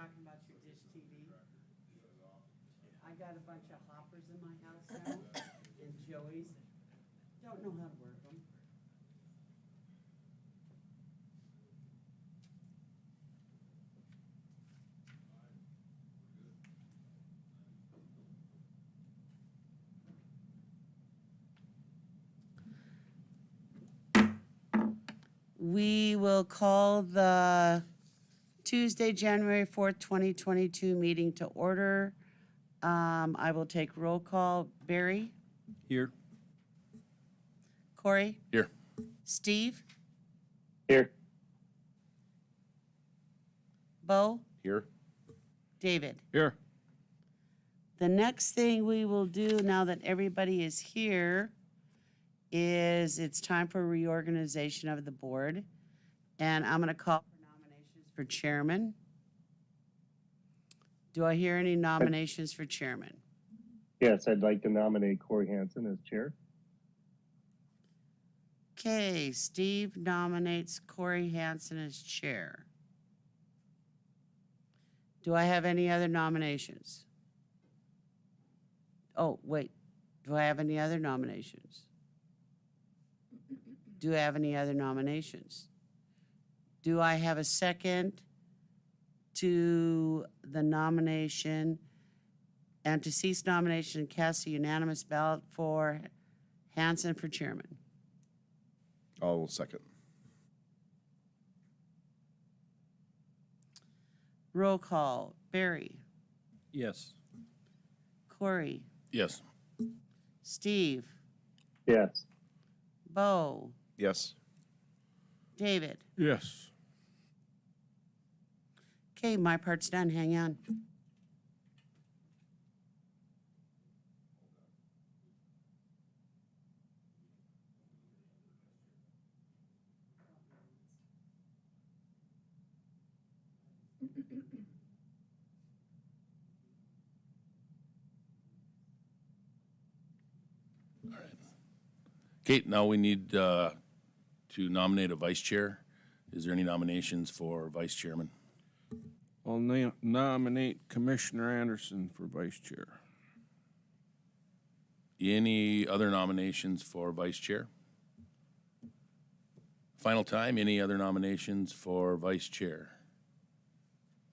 talking about your dish TV? I got a bunch of hoppers in my house now, and Joey's. Don't know how to work them. We will call the Tuesday, January 4th, 2022 meeting to order. I will take roll call. Barry? Here. Corey? Here. Steve? Here. Bo? Here. David? Here. The next thing we will do now that everybody is here is it's time for reorganization of the board. And I'm going to call for nominations for chairman. Do I hear any nominations for chairman? Yes, I'd like to nominate Corey Hansen as chair. Okay, Steve nominates Corey Hansen as chair. Do I have any other nominations? Oh, wait. Do I have any other nominations? Do I have any other nominations? Do I have a second to the nomination and to cease nomination and cast a unanimous ballot for Hansen for chairman? I'll second. Roll call. Barry, Yes. Corey, Yes. Steve, Yes. Bo, Yes. David. Yes. Okay, my part's done. Hang on. Kate, now we need to nominate a vice chair. Is there any nominations for vice chairman? I'll nominate Commissioner Anderson for vice chair. Any other nominations for vice chair? Final time, any other nominations for vice chair?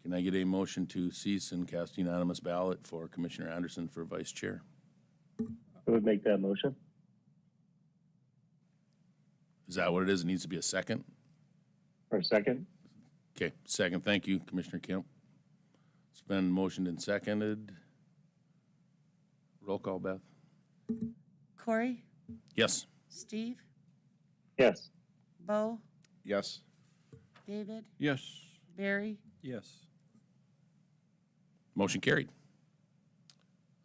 Can I get a motion to cease and cast unanimous ballot for Commissioner Anderson for vice chair? I would make that motion. Is that what it is? It needs to be a second? Or second? Okay, second. Thank you, Commissioner Kemp. It's been motioned and seconded. Roll call, Beth. Corey, Yes. Steve, Yes. Bo, Yes. David, Yes. Barry. Yes. Motion carried.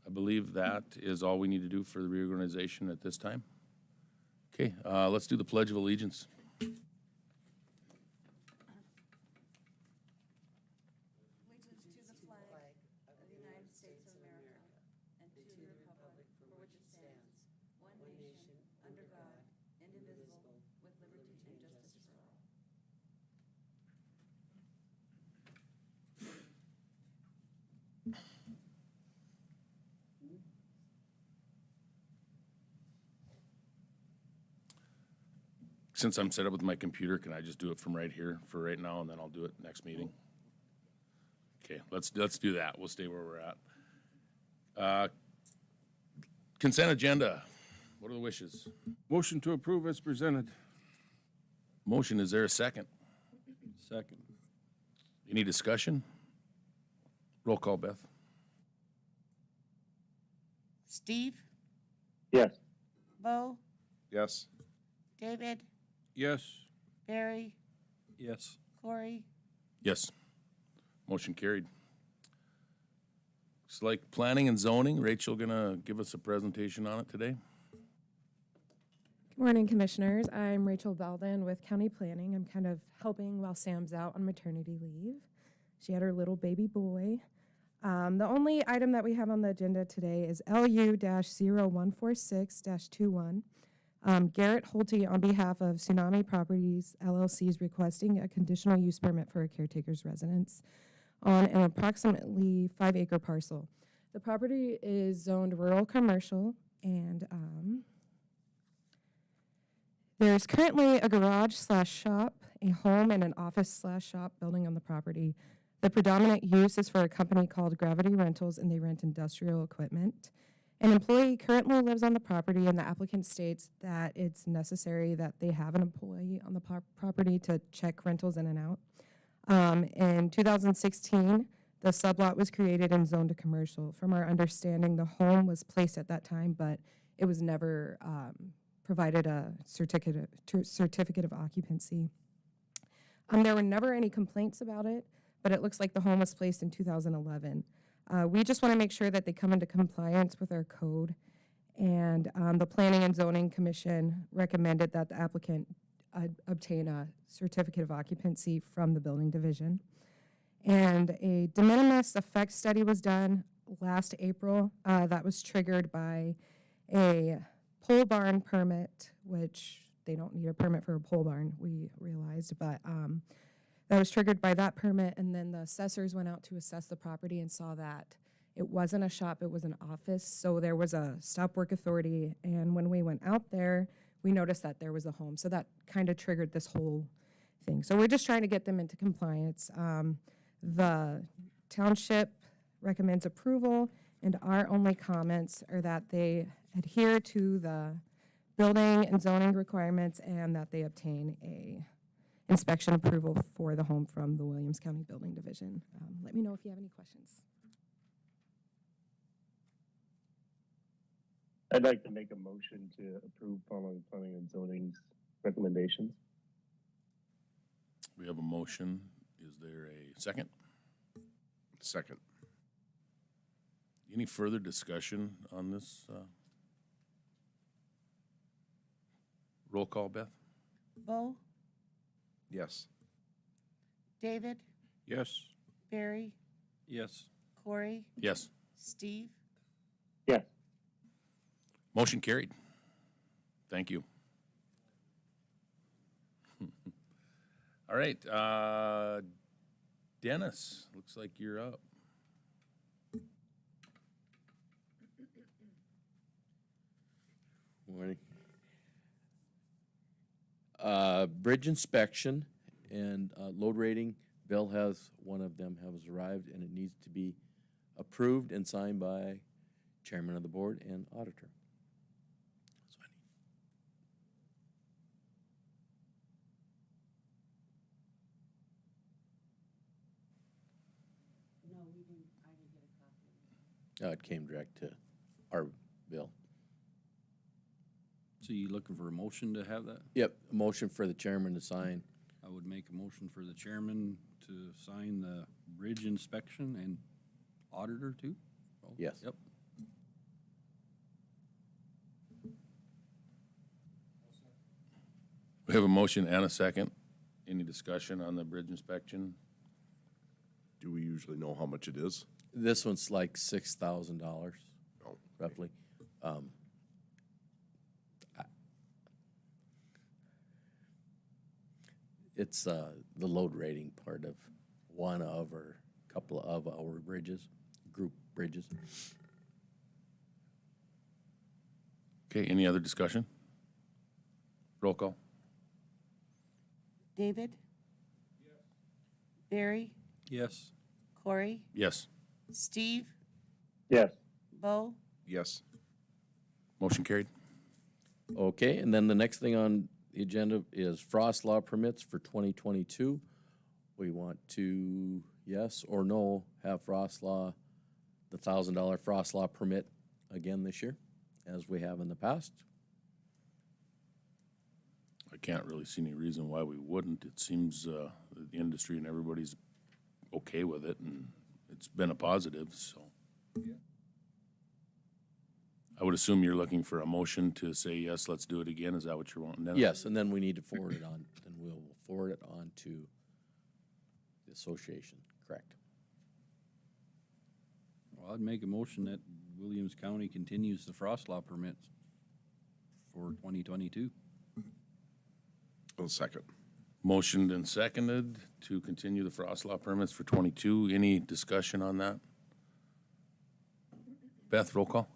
I believe that is all we need to do for the reorganization at this time. Okay, let's do the Pledge of Allegiance. Allegiance to the flag of the United States of America and to the republic for which it stands, one nation, under God, indivisible, with liberty and justice for all. Since I'm set up with my computer, can I just do it from right here for right now, and then I'll do it next meeting? Okay, let's do that. We'll stay where we're at. Consent agenda. What are the wishes? Motion to approve as presented. Motion, is there a second? Second. Any discussion? Roll call, Beth. Steve, Yes. Bo, Yes. David, Yes. Barry, Yes. Corey. Yes. Motion carried. Looks like planning and zoning. Rachel gonna give us a presentation on it today. Good morning, Commissioners. I'm Rachel Belden with County Planning. I'm kind of helping while Sam's out on maternity leave. She had her little baby boy. The only item that we have on the agenda today is LU-0146-21. Garrett Holte, on behalf of Tsunami Properties LLC, is requesting a conditional use permit for a caretaker's residence on an approximately 5-acre parcel. The property is zoned rural commercial, and there's currently a garage/shop, a home, and an office/shop building on the property. The predominant use is for a company called Gravity Rentals, and they rent industrial equipment. An employee currently lives on the property, and the applicant states that it's necessary that they have an employee on the property to check rentals in and out. In 2016, the sublot was created and zoned to commercial. From our understanding, the home was placed at that time, but it was never provided a certificate of occupancy. There were never any complaints about it, but it looks like the home was placed in 2011. We just want to make sure that they come into compliance with our code. And the Planning and Zoning Commission recommended that the applicant obtain a certificate of occupancy from the building division. And a de minimis effect study was done last April. That was triggered by a pole barn permit, which they don't need a permit for a pole barn, we realized, but that was triggered by that permit. And then the assessors went out to assess the property and saw that it wasn't a shop, it was an office. So there was a stop work authority. And when we went out there, we noticed that there was a home. So that kind of triggered this whole thing. So we're just trying to get them into compliance. The township recommends approval, and our only comments are that they adhere to the building and zoning requirements and that they obtain a inspection approval for the home from the Williams County Building Division. Let me know if you have any questions. I'd like to make a motion to approve following planning and zoning's recommendations. We have a motion. Is there a second? Second. Any further discussion on this? Roll call, Beth? Bo, Yes. David, Yes. Barry, Yes. Corey, Yes. Steve? Yes. Motion carried. Thank you. All right, Dennis, looks like you're up. Morning. Bridge inspection and load rating. Bill has, one of them has arrived, and it needs to be approved and signed by chairman of the board and auditor. No, I didn't get a copy. It came direct to our bill. So you looking for a motion to have that? Yep, a motion for the chairman to sign. I would make a motion for the chairman to sign the bridge inspection and auditor too? Oh, Yes. Yep. We have a motion and a second. Any discussion on the bridge inspection? Do we usually know how much it is? This one's like $6,000, Oh, roughly. It's the load rating part of one of or couple of our bridges, group bridges. Okay, any other discussion? Roll call. David? Barry, Yes. Corey, Yes. Steve, Yes. Bo? yes. Motion carried. Okay, and then the next thing on the agenda is frost law permits for 2022. We want to, yes or no, have frost law, the $1,000 frost law permit again this year, as we have in the past. I can't really see any reason why we wouldn't. It seems the industry and everybody's okay with it, and it's been a positive, so. I would assume you're looking for a motion to say, yes, let's do it again. Is that what you're wanting? Dennis? Yes, and then we need to forward it on, and we'll forward it on to the association, correct? Well, I'd make a motion that Williams County continues the frost law permits for 2022. Oh, second. Motioned and seconded to continue the frost law permits for 22. Any discussion on that? Beth, roll call?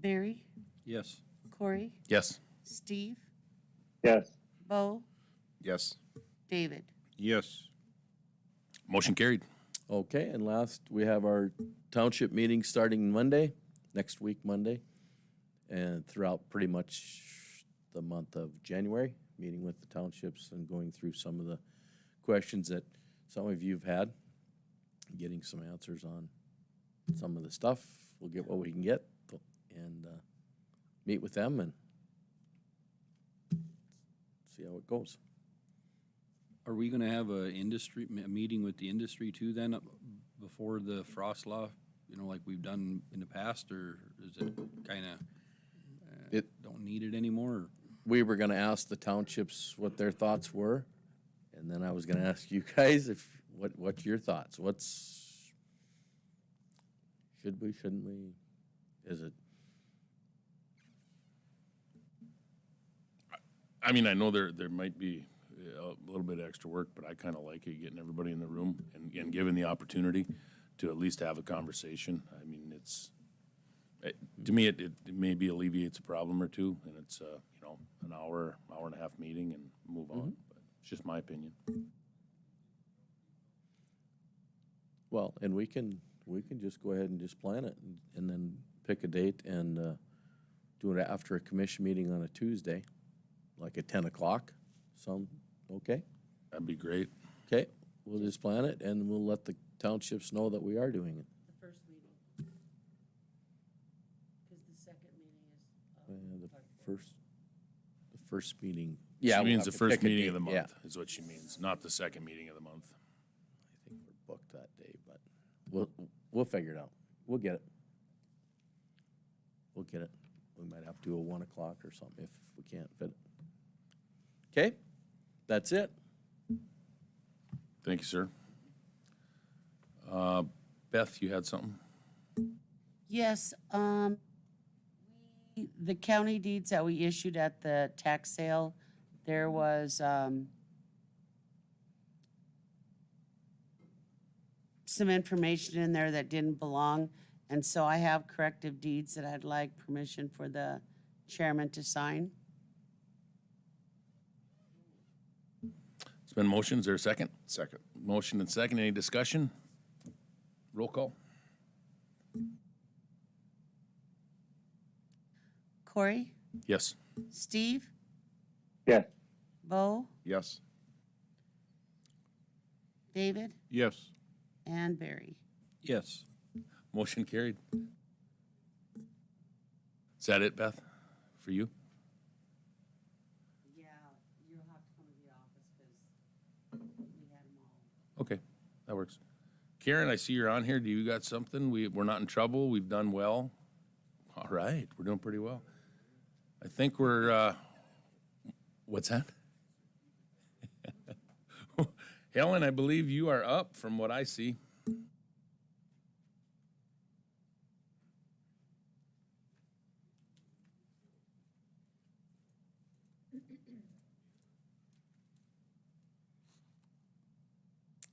Barry, Yes. Corey, Yes. Steve, Yes. Bo, Yes. David. Yes. Motion carried. Okay, and last, we have our township meeting starting Monday, next week, Monday, and throughout pretty much the month of January, meeting with the townships and going through some of the questions that some of you've had, getting some answers on some of the stuff. We'll get what we can get and meet with them and see how it goes. Are we gonna have a meeting with the industry too then, before the frost law? You know, like we've done in the past, or is it kinda, don't need it anymore? Or? We were gonna ask the townships what their thoughts were, and then I was gonna ask you guys what's your thoughts? Should we, shouldn't we? Is it? I mean, I know there might be a little bit of extra work, but I kind of like it, getting everybody in the room and given the opportunity to at least have a conversation. I mean, to me, it maybe alleviates a problem or two, and it's, an hour and a half meeting and move on. But it's just my opinion. Well, and we can just go ahead and just plan it and then pick a date and do it after a commission meeting on a Tuesday, like at 10 o'clock. Sound okay? That'd be great. Okay, we'll just plan it and we'll let the townships know that we are doing it. The first meeting. Because the second meeting is. The first meeting. Yeah, She we'll means have the to first pick a meeting of the date, yeah. month is what she means, not the second meeting of the month. I think we're booked that day, but we'll figure it out. We'll get it. We'll get it. We might have to do a 1 o'clock or something if we can't fit it. Okay, that's it. Thank you, sir. Beth, you had something? Yes, the county deeds that we issued at the tax sale, there was, some information in there that didn't belong, and so I have corrective deeds that I'd like permission for the chairman to sign. It's been motioned. Is there a second? Second. Motion and second. Any discussion? Roll call. Corey, Yes. Steve, Yes. Bo, Yes. David, Yes. and Barry. Yes. Motion carried. Is that it, Beth, for you? Yeah, you'll have to come to the office because we had them all. Okay, that works. Karen, I see you're on here. Do you got something? We're not in trouble. We've done well. All right, we're doing pretty well. I think we're, what's that? Helen, I believe you are up from what I see.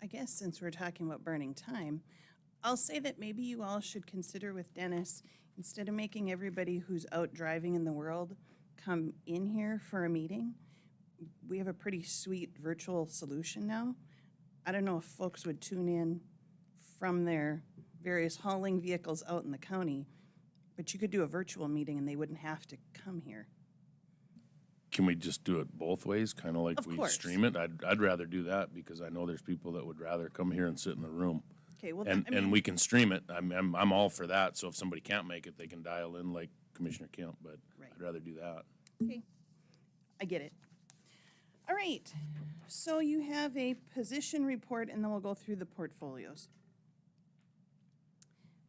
I guess since we're talking about burning time, I'll say that maybe you all should consider with Dennis, instead of making everybody who's out driving in the world come in here for a meeting, we have a pretty sweet virtual solution now. I don't know if folks would tune in from their various hauling vehicles out in the county, but you could do a virtual meeting and they wouldn't have to come here. Can we just do it both ways, kind of like Of we course. stream it? I'd rather do that because I know there's people that would rather come here and sit in the room. Okay, well, And we can stream it. I'm all for that. So if somebody can't make it, they can dial in like Commissioner Kemp, but Right. I'd rather do that. Okay, I get it. All right, so you have a position report, and then we'll go through the portfolios.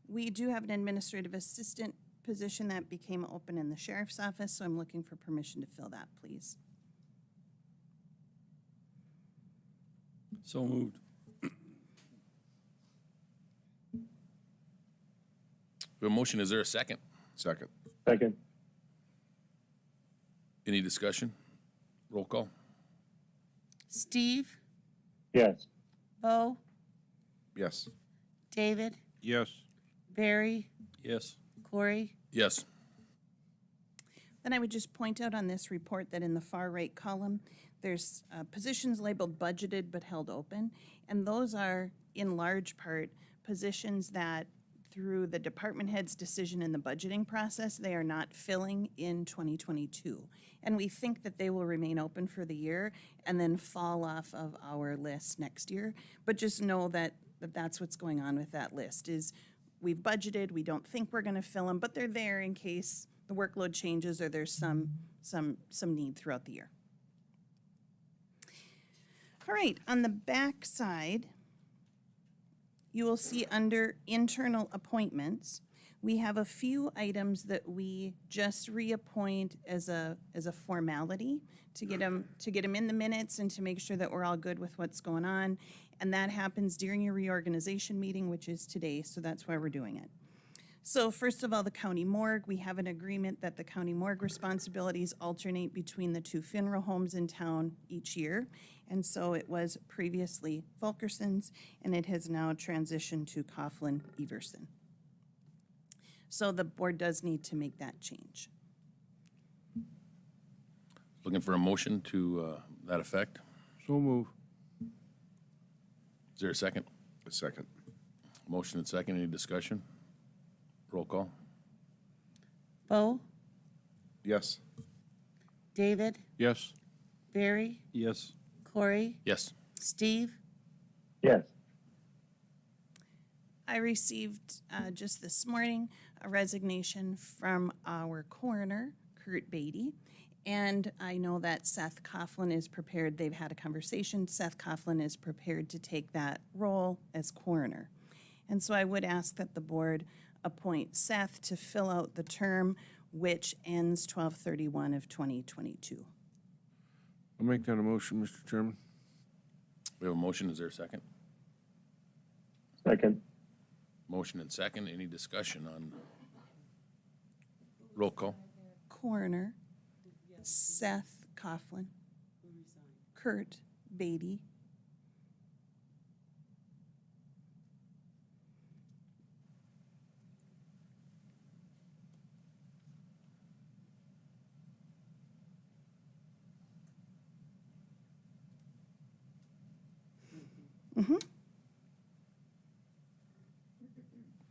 We do have an administrative assistant position that became open in the sheriff's office, so I'm looking for permission to fill that, please. So moved. We have a motion. Is there a second? Second. Second. Any discussion? Roll call? Steve, Yes. Bo, Yes. David, Yes. Barry, Yes. Corey, Yes. Then I would just point out on this report that in the far right column, there's positions labeled budgeted but held open. And those are, in large part, positions that through the department head's decision in the budgeting process, they are not filling in 2022. And we think that they will remain open for the year and then fall off of our list next year. But just know that that's what's going on with that list is we've budgeted, we don't think we're gonna fill them, but they're there in case the workload changes or there's some need throughout the year. All right, on the back side, you will see under internal appointments, we have a few items that we just reappoint as a formality to get them in the minutes and to make sure that we're all good with what's going on. And that happens during your reorganization meeting, which is today, so that's why we're doing it. So first of all, the county morgue, we have an agreement that the county morgue responsibilities alternate between the two funeral homes in town each year. And so it was previously Fulkerson's, and it has now transitioned to Coughlin Everson. So the board does need to make that change. Looking for a motion to that effect. So move. Is there a second? A second. Motion and second. Any discussion? Roll call? Bo, Yes. David, Yes. Barry, Yes. Corey, Yes. Steve, Yes. I received just this morning a resignation from our coroner, Kurt Beatty. And I know that Seth Coughlin is prepared, they've had a conversation, Seth Coughlin is prepared to take that role as coroner. And so I would ask that the board appoint Seth to fill out the term which ends 12/31 of 2022. I'll make that a motion, Mr. Chairman. We have a motion. Is there a second? Second. Motion and second. Any discussion on? Roll call? Coroner, Seth Coughlin, Kurt Beatty,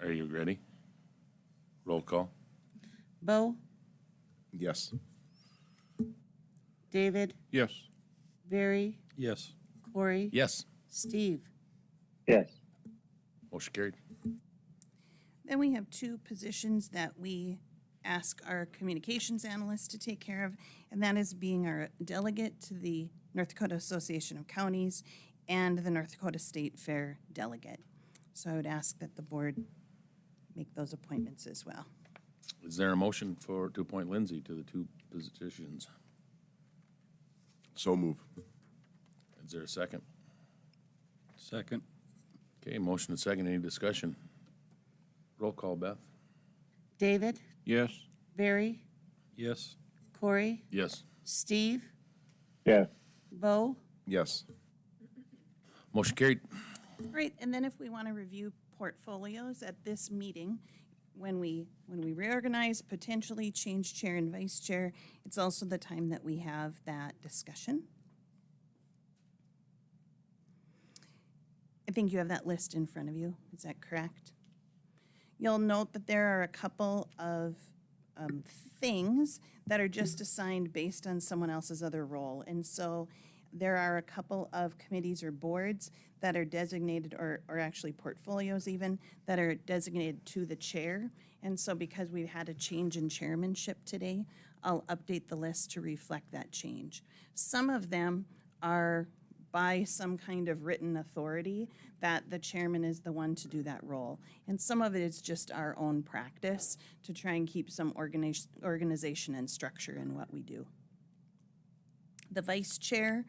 Are you ready? Roll call? Bo, Yes. David, Yes. Barry, Yes. Corey, Yes. Steve. Yes. Motion carried. Then we have two positions that we ask our communications analyst to take care of, and that is being our delegate to the North Dakota Association of Counties and the North Dakota State Fair delegate. So I would ask that the board make those appointments as well. Is there a motion to appoint Lindsay to the two positions? So move. Is there a second? Second. Okay, motion and second. Any discussion? Roll call, Beth? David, Yes. Barry, Yes. Corey, Yes. Steve, Yes. Bo, Yes. Motion carried. All right, and then if we want to review portfolios at this meeting, when we reorganize, potentially change chair and vice chair, it's also the time that we have that discussion. I think you have that list in front of you. Is that correct? You'll note that there are a couple of things that are just assigned based on someone else's other role. And so there are a couple of committees or boards that are designated, or actually portfolios even, that are designated to the chair. And so because we've had a change in chairmanship today, I'll update the list to reflect that change. Some of them are by some kind of written authority that the chairman is the one to do that role. And some of it is just our own practice to try and keep some organization and structure in what we do. The vice chair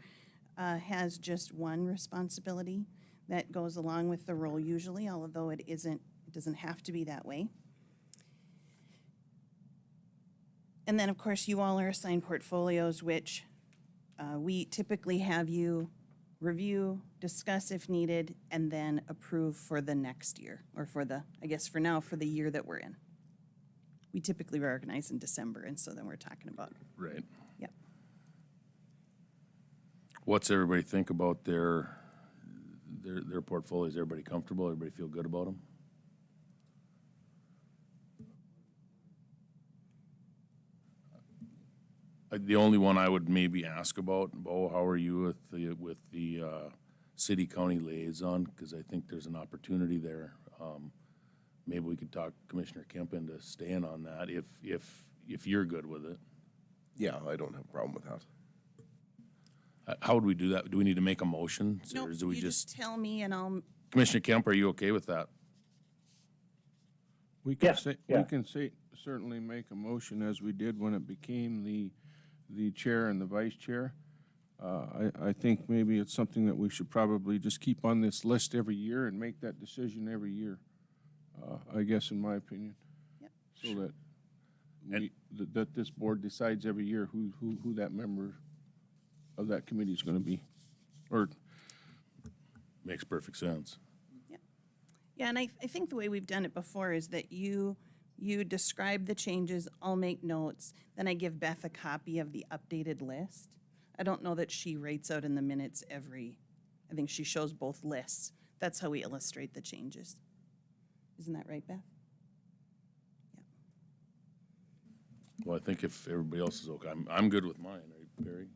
has just one responsibility that goes along with the role usually, although it doesn't have to be that way. And then, of course, you all are assigned portfolios, which we typically have you review, discuss if needed, and then approve for the next year, or for the, I guess for now, for the year that we're in. We typically reorganize in December, and so then we're talking about, Right. yep. What's everybody think about their portfolios? Everybody comfortable? Everybody feel good about them? The only one I would maybe ask about, Bo, how are you with the city county liaison? Because I think there's an opportunity there. Maybe we could talk Commissioner Kemp into staying on that if you're good with it. Yeah, I don't have a problem with that. How would we do that? Do we need to make a motion? No, Or do we you just tell me and I'll, Commissioner Kemp, are you okay with that? We can Yeah, say, yeah. we can say, certainly make a motion as we did when it became the chair and the vice chair. I think maybe it's something that we should probably just keep on this list every year and make that decision every year, I guess, in my opinion. Yep. So that that this board decides every year who that member of that committee is gonna be. Or, Makes perfect sense. yeah, and I think the way we've done it before is that you describe the changes, I'll make notes, then I give Beth a copy of the updated list. I don't know that she writes out in the minutes I think she shows both lists. That's how we illustrate the changes. Isn't that right, Beth? Well, I think if everybody else is okay, I'm good with mine, right, Barry?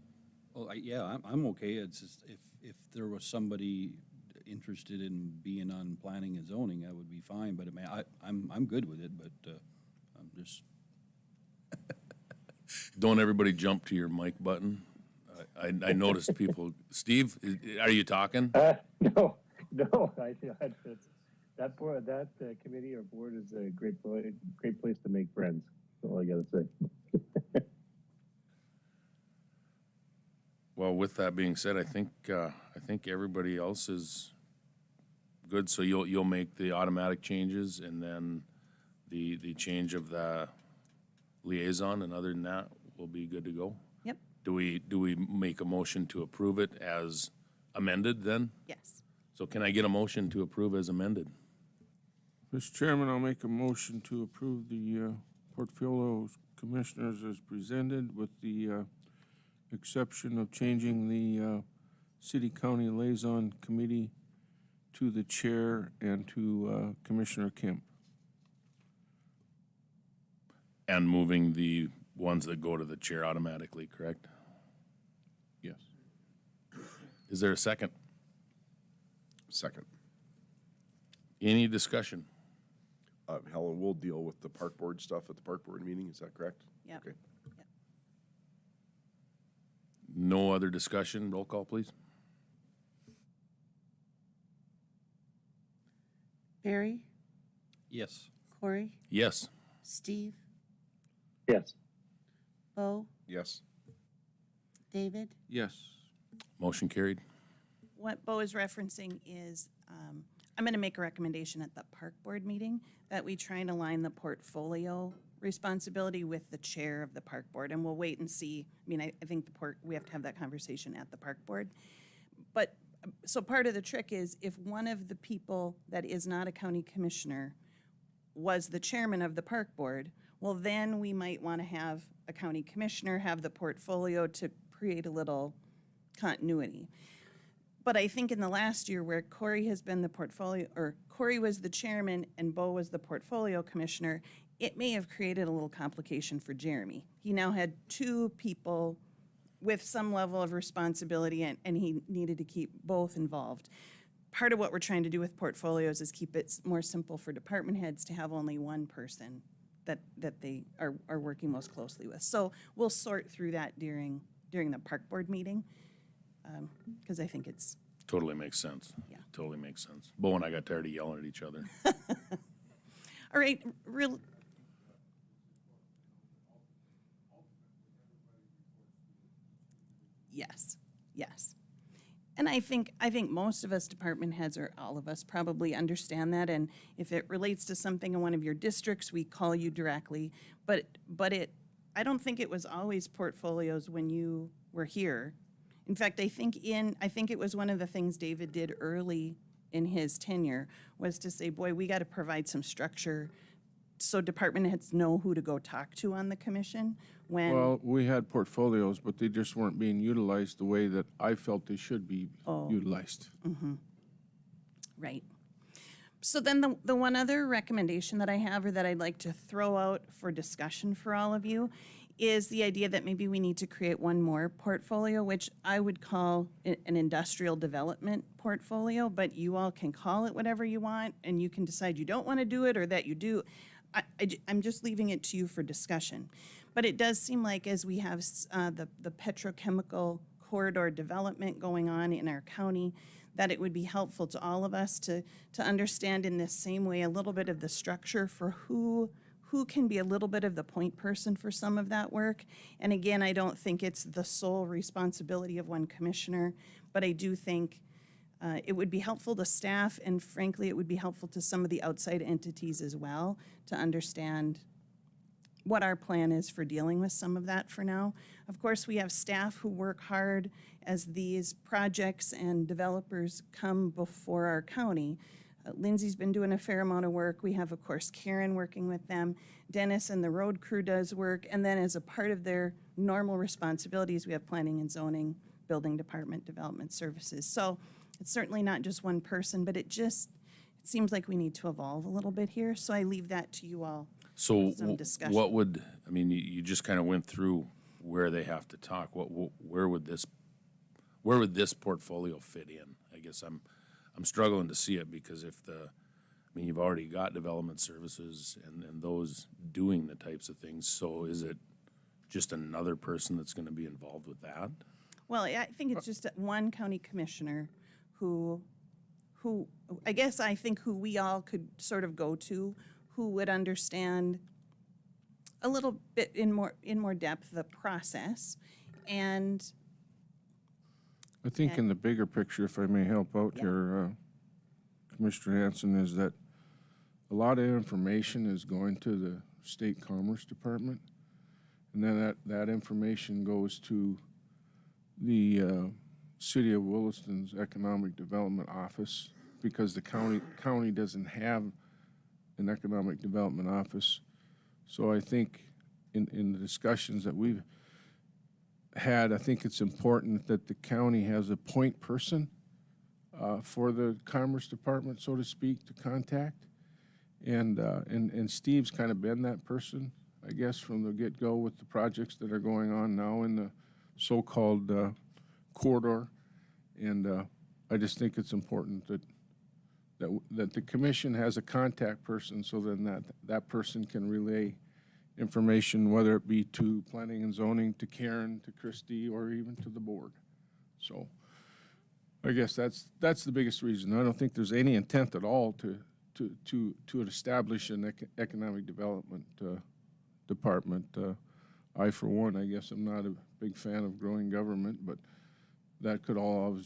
Well, yeah, I'm okay. It's just if there was somebody interested in being on planning and zoning, that would be fine. But I mean, I'm good with it, but I'm just, Don't everybody jump to your mic button? I noticed people, Steve, are you talking? No, that board, that committee or board is a great place to make friends. That's all I gotta say. Well, with that being said, I think everybody else is good, so you'll make the automatic changes and then the change of the liaison, and other than that, we'll be good to go? Yep, Do we make a motion to approve it as amended then? yes. So can I get a motion to approve as amended? Mr. Chairman, I'll make a motion to approve the portfolio commissioners as presented with the exception of changing the city-county liaison committee to the chair and to Commissioner Kemp. And moving the ones that go to the chair automatically, correct? Yes. Is there a second? Second. Any discussion? Helen, we'll deal with the park board stuff at the park board meeting, is that correct? Yep. Okay. No other discussion? Roll call, please. Barry, yes. Corey, Yes. Steve, Yes. Bo, Yes. David? Yes. Motion carried. What Bo is referencing is, I'm going to make a recommendation at the park board meeting that we try and align the portfolio responsibility with the chair of the park board, and we'll wait and see. I mean, I think we have to have that conversation at the park board. But, so part of the trick is if one of the people that is not a county commissioner was the chairman of the park board, well, then we might want to have a county commissioner have the portfolio to create a little continuity. But I think in the last year where Corey has been the portfolio, or Corey was the chairman and Bo was the portfolio commissioner, it may have created a little complication for Jeremy. He now had two people with some level of responsibility and he needed to keep both involved. Part of what we're trying to do with portfolios is keep it more simple for department heads to have only one person that they are working most closely with. So we'll sort through that during the park board meeting, because I think it's, Totally makes sense. Yeah. Totally makes sense. Bo and I got tired of yelling at each other. all right, real. Yes, yes. And I think most of us department heads, or all of us, probably understand that. And if it relates to something in one of your districts, we call you directly. But I don't think it was always portfolios when you were here. In fact, I think it was one of the things David did early in his tenure was to say, boy, we got to provide some structure so department heads know who to go talk to on the commission when. Well, we had portfolios, but they just weren't being utilized the way that I felt they should be utilized. Right. So then the one other recommendation that I have or that I'd like to throw out for discussion for all of you is the idea that maybe we need to create one more portfolio, which I would call an industrial development portfolio, but you all can call it whatever you want, and you can decide you don't want to do it or that you do. I'm just leaving it to you for discussion. But it does seem like as we have the petrochemical corridor development going on in our county, that it would be helpful to all of us to understand in this same way a little bit of the structure for who can be a little bit of the point person for some of that work. And again, I don't think it's the sole responsibility of one commissioner, but I do think it would be helpful to staff, and frankly, it would be helpful to some of the outside entities as well to understand what our plan is for dealing with some of that for now. Of course, we have staff who work hard as these projects and developers come before our county. Lindsay's been doing a fair amount of work. We have, of course, Karen working with them. Dennis and the road crew does work. And then as a part of their normal responsibilities, we have planning and zoning, building department, development services. So it's certainly not just one person, but it seems like we need to evolve a little bit here. So I leave that to you all. So Some discussion. what would, I mean, you just kind of went through where they have to talk. Where would this portfolio fit in? I guess I'm struggling to see it because you've already got development services and those doing the types of things. So is it just another person that's going to be involved with that? Well, I think it's just one county commissioner who I guess I think who we all could sort of go to, who would understand a little bit in more depth the process. And I think in the bigger picture, if I may help out here, Commissioner Hanson, is that a lot of information is going to the State Commerce Department, and then that information goes to the City of Williston's Economic Development Office, because the county doesn't have an Economic Development Office. So I think in the discussions that we've had, I think it's important that the county has a point person for the Commerce Department, so to speak, to contact. And Steve's kind of been that person, I guess, from the get-go with the projects that are going on now in the so-called corridor. And I just think it's important that the commission has a contact person, so then that person can relay information, whether it be to planning and zoning, to Karen, to Christie, or even to the board. So I guess that's the biggest reason. I don't think there's any intent at all to establish an economic development department. I, for one, I guess I'm not a big fan of growing government, but that could all,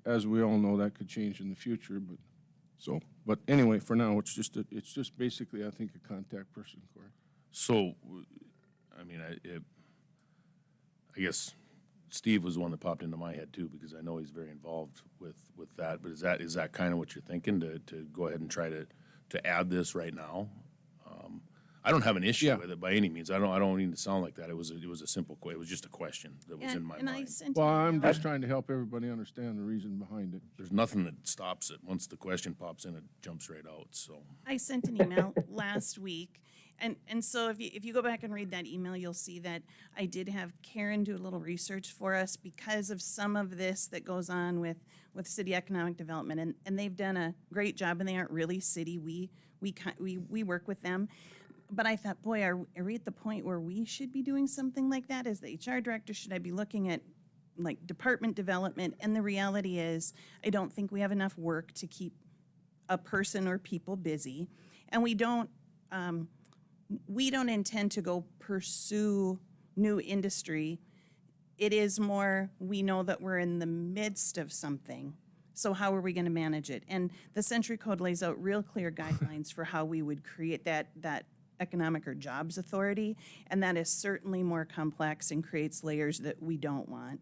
as we all know, that could change in the future. But anyway, for now, it's just basically, I think, a contact person, Corey. So, I mean, I guess Steve was the one that popped into my head too, because I know he's very involved with that. But is that kind of what you're thinking, to go ahead and try to add this right now? I don't have an issue with it by any means. I don't mean to sound like that. It was a simple it was just a question that was in my and I mind. sent Well, an I'm email. just trying to help everybody understand the reason behind it. There's nothing that stops it. Once the question pops in, it jumps right out. So I sent an email last week, and so if you go back and read that email, you'll see that I did have Karen do a little research for us because of some of this that goes on with city economic development, and they've done a great job, and they aren't really city. We work with them. But I thought, boy, are we at the point where we should be doing something like that? As the HR director, should I be looking at like department development? And the reality is, I don't think we have enough work to keep a person or people busy. And we don't intend to go pursue new industry. It is more, we know that we're in the midst of something. So how are we going to manage it? And the Century Code lays out real clear guidelines for how we would create that Economic or Jobs Authority, and that is certainly more complex and creates layers that we don't want.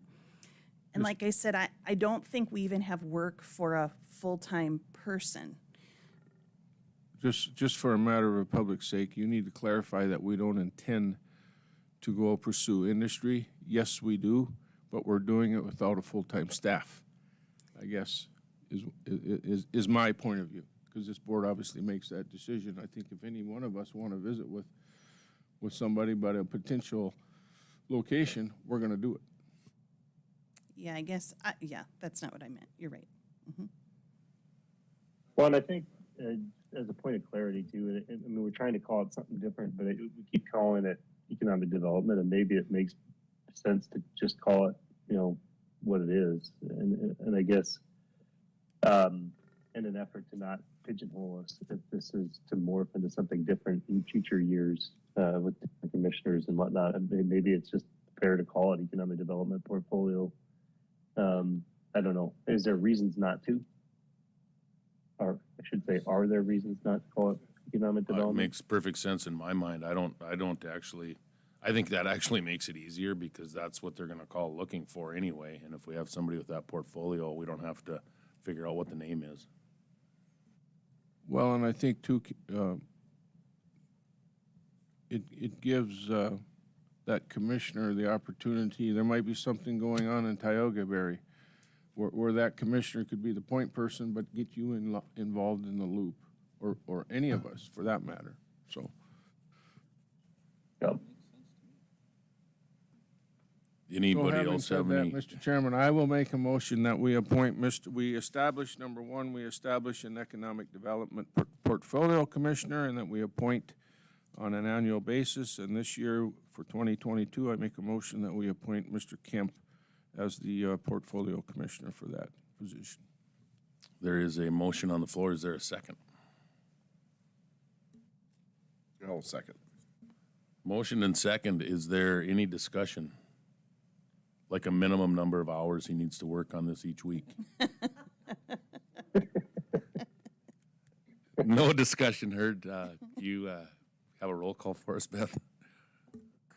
And like I said, I don't think we even have work for a full-time person. Just for a matter of public sake, you need to clarify that we don't intend to go pursue industry. Yes, we do, but we're doing it without a full-time staff, I guess, is my point of view. Because this board obviously makes that decision. I think if any one of us want to visit with somebody about a potential location, we're going to do it. Yeah, I guess, yeah, that's not what I meant. You're right. Well, and I think as a point of clarity too, I mean, we're trying to call it something different, but we keep calling it economic development, and maybe it makes sense to just call it, you know, what it is. And I guess in an effort to not pigeonhole us, if this is to morph into something different in future years with different commissioners and whatnot, and maybe it's just fair to call it economic development portfolio. I don't know. Is there reasons not to? Or I should say, are there reasons not to call it economic It development? makes perfect sense in my mind. I think that actually makes it easier because that's what they're gonna call looking for anyway. And if we have somebody with that portfolio, we don't have to figure out what the name is. Well, and I think too, it gives that commissioner the opportunity, there might be something going on in Tioga Berry where that commissioner could be the point person, but get you involved in the loop, or any of us for that matter, so. Yep. Anybody Having else said have that, any? Mr. Chairman, I will make a motion that we appoint we establish, number one, we establish an economic development portfolio commissioner, and that we appoint on an annual basis. And this year, for 2022, I make a motion that we appoint Mr. Kemp as the portfolio commissioner for that position. There is a motion on the floor. Is there a second? I'll second. Motion and second. Is there any discussion? Like a minimum number of hours he needs to work on this each week? No discussion heard. You have a roll call for us, Beth?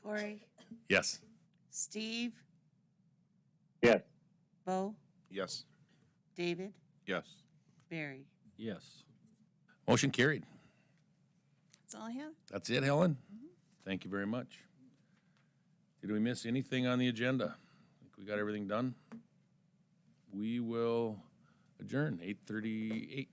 Corey, Yes. Steve, Yes. Bo, Yes. David, Yes. Barry. Yes. Motion carried. That's all I have. That's it, Helen? Thank you very much. Did we miss anything on the agenda? I think we got everything done. We will adjourn, 8:38.